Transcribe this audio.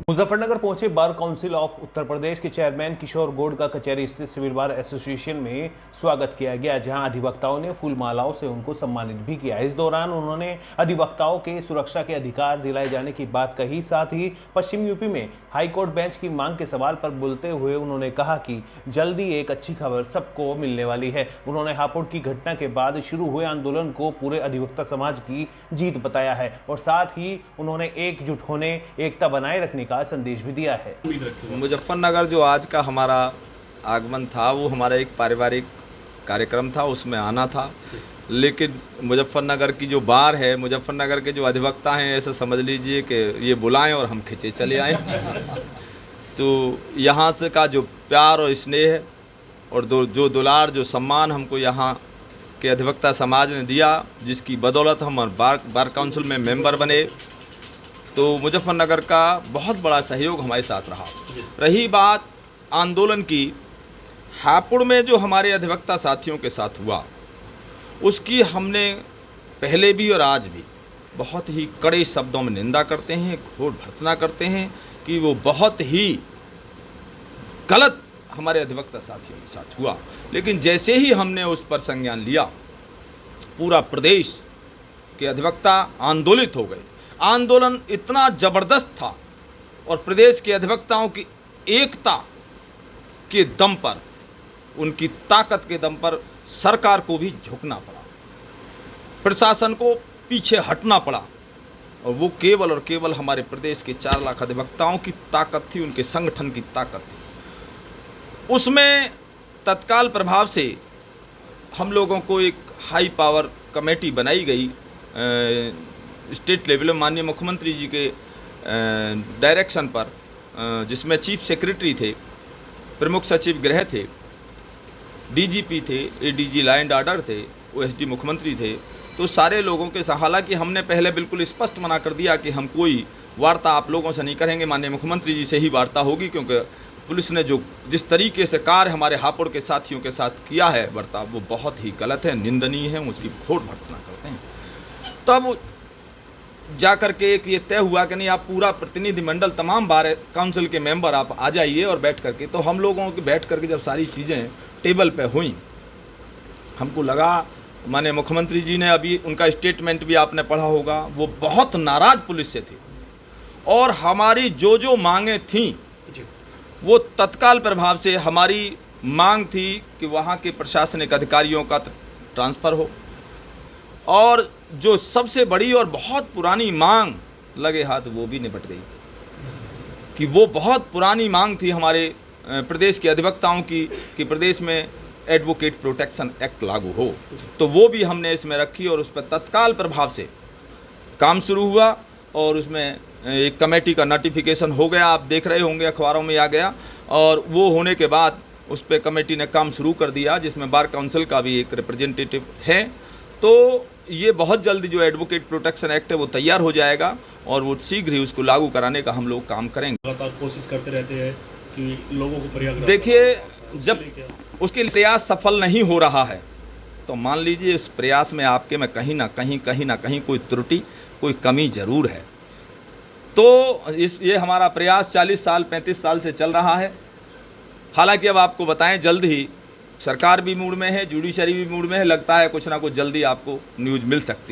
मुजफ्फरनगर पहुंचे bar council of Uttar Pradesh के chairman किशोर गोड का कचहरी स्थित सिविल बार एसोसिएशन में स्वागत किया गया, जहां अधिवक्ताओं ने फूल मालाओं से उनको सम्मानित भी किया। इस दौरान उन्होंने अधिवक्ताओं के सुरक्षा के अधिकार दिलाए जाने की बात कही। साथ ही पश्चिम यूपी में हाईकोर्ट बेंच की मांग के सवाल पर बोलते हुए उन्होंने कहा कि जल्दी एक अच्छी खबर सबको मिलने वाली है। उन्होंने हापुड़ की घटना के बाद शुरू हुए आंदोलन को पूरे अधिवक्ता समाज की जीत बताया है और साथ ही उन्होंने एकजुट होने, एकता बनाए रखने का संदेश भी दिया है। मुजफ्फरनगर जो आज का हमारा आगमन था वो हमारा एक पारिवारिक कार्यक्रम था, उसमें आना था, लेकिन मुजफ्फरनगर की जो बार है, मुजफ्फरनगर के जो अधिवक्ता हैं, ऐसे समझ लीजिए कि ये बुलाएं और हम खिंचे चले आए। तो यहाँ से का जो प्यार और स्नेह और जो दुलार, जो सम्मान हमको यहाँ के अधिवक्ता समाज ने दिया, जिसकी बदौलत हम बार काउंसिल में मेंबर बने, तो मुजफ्फरनगर का बहुत बड़ा सहयोग हमारे साथ रहा। रही बात आंदोलन की, हापुड़ में जो हमारे अधिवक्ता साथियों के साथ हुआ, उसकी हमने पहले भी और आज भी बहुत ही कड़े शब्दों में निंदा करते हैं, घोर भर्त्सना करते हैं कि वो बहुत ही गलत हमारे अधिवक्ता साथियों के साथ हुआ। लेकिन जैसे ही हमने उस पर संज्ञान लिया, पूरा प्रदेश के अधिवक्ता आंदोलित हो गए। आंदोलन इतना ज़बरदस्त था और प्रदेश के अधिवक्ताओं की एकता के दम पर, उनकी ताकत के दम पर सरकार को भी झुकना पड़ा, प्रशासन को पीछे हटना पड़ा, और वो केवल और केवल हमारे प्रदेश के 4 लाख अधिवक्ताओं की ताकत थी, उनके संगठन की ताकत थी। उसमें तत्काल प्रभाव से हम लोगों को एक हाई पावर कमेटी बनाई गई स्टेट लेवल में माननीय मुख्यमंत्री जी के डायरेक्शन पर, जिसमें चीफ सेक्रेटरी थे, प्रमुख सचिव गृह थे, डीजीपी थे, एडीजी लॉ एंड ऑर्डर थे, ओएसडी मुख्यमंत्री थे। तो सारे लोगों के साथ, हालांकि हमने पहले बिल्कुल स्पष्ट मना कर दिया कि हम कोई वार्ता आप लोगों से नहीं करेंगे, माननीय मुख्यमंत्री जी से ही वार्ता होगी, क्योंकि पुलिस ने जो जिस तरीके से कार्य हमारे हापुड़ के साथियों के साथ किया है बर्ताव, वो बहुत ही गलत है, निंदनीय है, उसकी घोर भर्त्सना करते हैं। तब जा कर के एक ये तय हुआ कि नहीं, आप पूरा प्रतिनिधिमंडल, तमाम बार काउंसिल के मेंबर आप आ जाइए और बैठ करके। तो हम लोगों के बैठ करके जब सारी चीज़ें टेबल पे हुई, हमको लगा, माननीय मुख्यमंत्री जी ने, अभी उनका स्टेटमेंट भी आपने पढ़ा होगा, वो बहुत नाराज़ पुलिस से थे और हमारी जो मांगें थीं वो तत्काल प्रभाव से हमारी मांग थी कि वहाँ के प्रशासनिक अधिकारियों का ट्रांसफ़र हो, और जो सबसे बड़ी और बहुत पुरानी मांग लगे हाथ वो भी निपट गई, कि वो बहुत पुरानी मांग थी हमारे प्रदेश के अधिवक्ताओं की कि प्रदेश में एडवोकेट प्रोटेक्शन एक्ट लागू हो। तो वो भी हमने इसमें रखी और उस पर तत्काल प्रभाव से काम शुरू हुआ और उसमें एक कमेटी का नोटिफिकेशन हो गया, आप देख रहे होंगे अखबारों में आ गया, और वो होने के बाद उस पर कमेटी ने काम शुरू कर दिया, जिसमें बार काउंसिल का भी एक रिप्रेजेंटेटिव है। तो ये बहुत जल्दी जो एडवोकेट प्रोटेक्शन एक्ट है वो तैयार हो जाएगा और वो शीघ्र ही उसको लागू कराने का हम लोग काम करेंगे। लगातार कोशिश करते रहते हैं कि लोगों को प्रयास, देखिए, जब उसके प्रयास सफल नहीं हो रहा है तो मान लीजिए इस प्रयास में आपके में कहीं ना कहीं कोई त्रुटि, कोई कमी ज़रूर है। तो ये हमारा प्रयास 40 साल 35 साल से चल रहा है। हालांकि अब आपको बताएं, जल्द ही सरकार भी मूड में है, जुडिशरी भी मूड में है, लगता है कुछ ना कुछ जल्दी आपको न्यूज़ मिल सकती है।